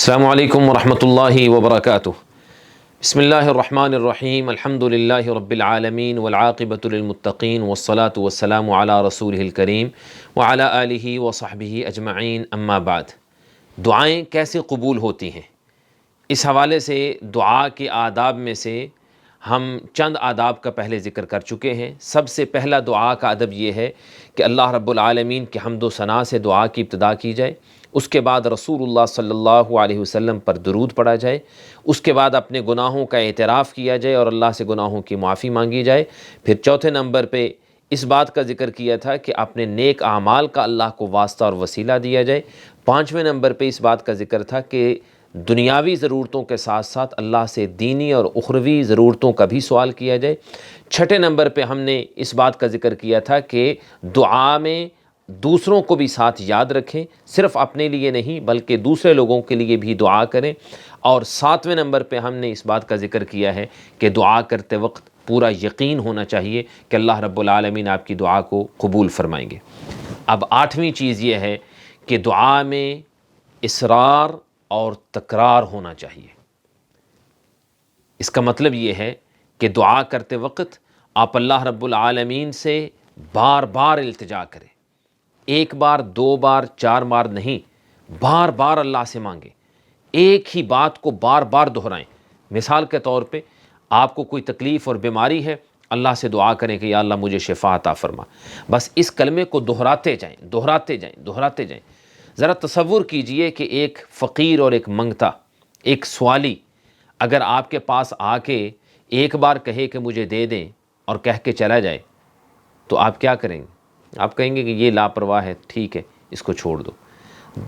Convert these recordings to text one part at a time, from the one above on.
السلام علیکم ورحمۃ اللہ وبرکاتہ۔ بسم اللہ الرحمن الرحیم، الحمد للہ رب العالمین والعاقبۃ للمتقین والصلاة والسلام علی رسولہ الکریم وعلی آلہ وصحبہ اجمعین، اما بعد۔ دعائیں کیسے قبول ہوتی ہیں، اس حوالے سے دعا کے آداب میں سے ہم چند آداب کا پہلے ذکر کر چکے ہیں۔ سب سے پہلا دعا کا ادب یہ ہے کہ اللہ رب العالمین کی حمد و ثنا سے دعا کی ابتدا کی جائے، اس کے بعد رسول اللہ صلی اللہ علیہ وسلم پر درود پڑھا جائے، اس کے بعد اپنے گناہوں کا اعتراف کیا جائے اور اللہ سے گناہوں کی معافی مانگی جائے۔ پھر چوتھے نمبر پہ اس بات کا ذکر کیا تھا کہ اپنے نیک اعمال کا اللہ کو واسطہ اور وسیلہ دیا جائے۔ پانچویں نمبر پہ اس بات کا ذکر تھا کہ دنیاوی ضرورتوں کے ساتھ ساتھ اللہ سے دینی اور اخروی ضرورتوں کا بھی سوال کیا جائے۔ چھٹے نمبر پہ ہم نے اس بات کا ذکر کیا تھا کہ دعا میں دوسروں کو بھی ساتھ یاد رکھیں، صرف اپنے لیے نہیں بلکہ دوسرے لوگوں کے لیے بھی دعا کریں۔ اور ساتویں نمبر پہ ہم نے اس بات کا ذکر کیا ہے کہ دعا کرتے وقت پورا یقین ہونا چاہیے کہ اللہ رب العالمین آپ کی دعا کو قبول فرمائیں گے۔ اب آٹھویں چیز یہ ہے کہ دعا میں اصرار اور تکرار ہونا چاہیے۔ اس کا مطلب یہ ہے کہ دعا کرتے وقت آپ اللہ رب العالمین سے بار بار التجا کریں، ایک بار دو بار چار بار نہیں، بار بار اللہ سے مانگیں، ایک ہی بات کو بار بار دہرائیں۔ مثال کے طور پہ آپ کو کوئی تکلیف اور بیماری ہے، اللہ سے دعا کریں کہ یا اللہ مجھے شفا عطا فرما۔ بس اس کلمے کو دہراتے جائیں دہراتے جائیں دہراتے جائیں۔ ذرا تصور کیجئے کہ ایک فقیر اور ایک منگتا، ایک سوالی اگر آپ کے پاس آ کے ایک بار کہے کہ مجھے دے دیں اور کہہ کے چلا جائے تو آپ کیا کریں گے؟ آپ کہیں گے کہ یہ لاپرواہ ہے، ٹھیک ہے اس کو چھوڑ دو۔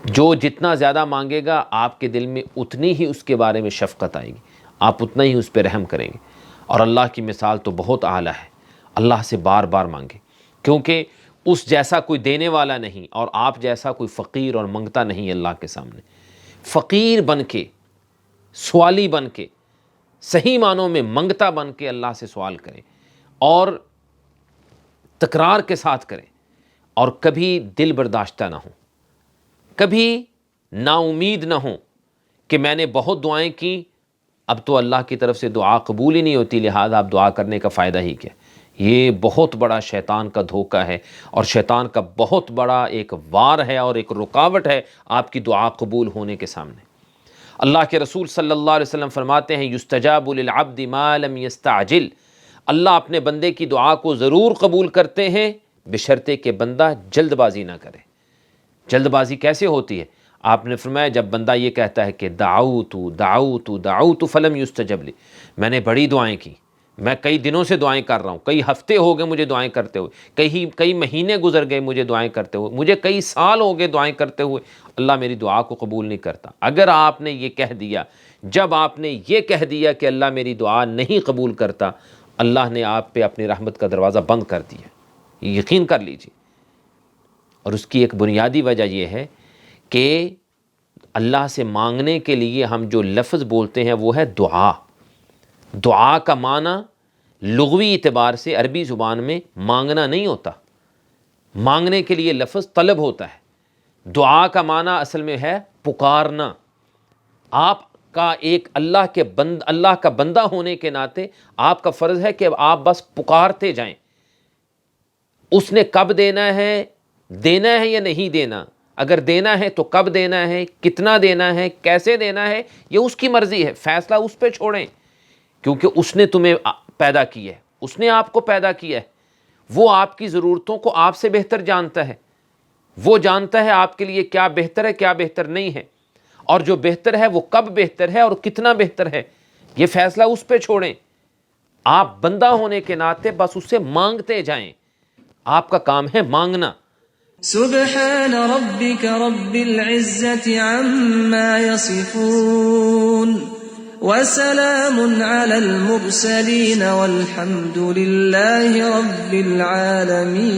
جو جتنا زیادہ مانگے گا آپ کے دل میں اتنی ہی اس کے بارے میں شفقت آئے گی، آپ اتنا ہی اس پہ رحم کریں گے۔ اور اللہ کی مثال تو بہت اعلیٰ ہے، اللہ سے بار بار مانگیں، کیونکہ اس جیسا کوئی دینے والا نہیں اور آپ جیسا کوئی فقیر اور منگتا نہیں اللہ کے سامنے۔ فقیر بن کے، سوالی بن کے، صحیح معنوں میں منگتا بن کے اللہ سے سوال کریں اور تکرار کے ساتھ کریں، اور کبھی دل برداشتہ نہ ہوں، کبھی نا امید نہ ہوں کہ میں نے بہت دعائیں کی، اب تو اللہ کی طرف سے دعا قبول ہی نہیں ہوتی، لہذا اب دعا کرنے کا فائدہ ہی کیا۔ یہ بہت بڑا شیطان کا دھوکہ ہے اور شیطان کا بہت بڑا ایک وار ہے اور ایک رکاوٹ ہے آپ کی دعا قبول ہونے کے سامنے۔ اللہ کے رسول صلی اللہ علیہ وسلم فرماتے ہیں یستجاب للعبد ما لم یستعجل، اللہ اپنے بندے کی دعا کو ضرور قبول کرتے ہیں بشرطے کہ بندہ جلد بازی نہ کرے۔ جلد بازی کیسے ہوتی ہے؟ آپ نے فرمایا جب بندہ یہ کہتا ہے کہ دعوت دعوت دعوت فلم یستجب لی، میں نے بڑی دعائیں کی، میں کئی دنوں سے دعائیں کر رہا ہوں، کئی ہفتے ہو گئے مجھے دعائیں کرتے ہوئے، کئی مہینے گزر گئے مجھے دعائیں کرتے ہوئے، مجھے کئی سال ہو گئے دعائیں کرتے ہوئے، اللہ میری دعا کو قبول نہیں کرتا۔ اگر آپ نے یہ کہہ دیا، جب آپ نے یہ کہہ دیا کہ اللہ میری دعا نہیں قبول کرتا، اللہ نے آپ پہ اپنی رحمت کا دروازہ بند کر دیا، یقین کر لیجیے۔ اور اس کی ایک بنیادی وجہ یہ ہے کہ اللہ سے مانگنے کے لیے ہم جو لفظ بولتے ہیں وہ ہے دعا۔ دعا کا معنی لغوی اعتبار سے عربی زبان میں مانگنا نہیں ہوتا، مانگنے کے لیے لفظ طلب ہوتا ہے۔ دعا کا معنی اصل میں ہے پکارنا۔ آپ کا ایک اللہ کا بندہ ہونے کے ناطے آپ کا فرض ہے کہ آپ بس پکارتے جائیں۔ اس نے کب دینا ہے یا نہیں دینا، اگر دینا ہے تو کب دینا ہے، کتنا دینا ہے، کیسے دینا ہے، یہ اس کی مرضی ہے، فیصلہ اس پہ چھوڑیں، کیونکہ اس نے تمہیں پیدا کیا ہے، اس نے آپ کو پیدا کیا ہے، وہ آپ کی ضرورتوں کو آپ سے بہتر جانتا ہے، وہ جانتا ہے آپ کے لیے کیا بہتر ہے کیا بہتر نہیں ہے، اور جو بہتر ہے وہ کب بہتر ہے اور کتنا بہتر ہے، یہ فیصلہ اس پہ چھوڑیں۔ آپ بندہ ہونے کے ناطے بس اس سے مانگتے جائیں، آپ کا کام ہے مانگنا۔ سبحان ربك رب العزة عما يصفون وسلام على المرسلين والحمد لله رب العالمين۔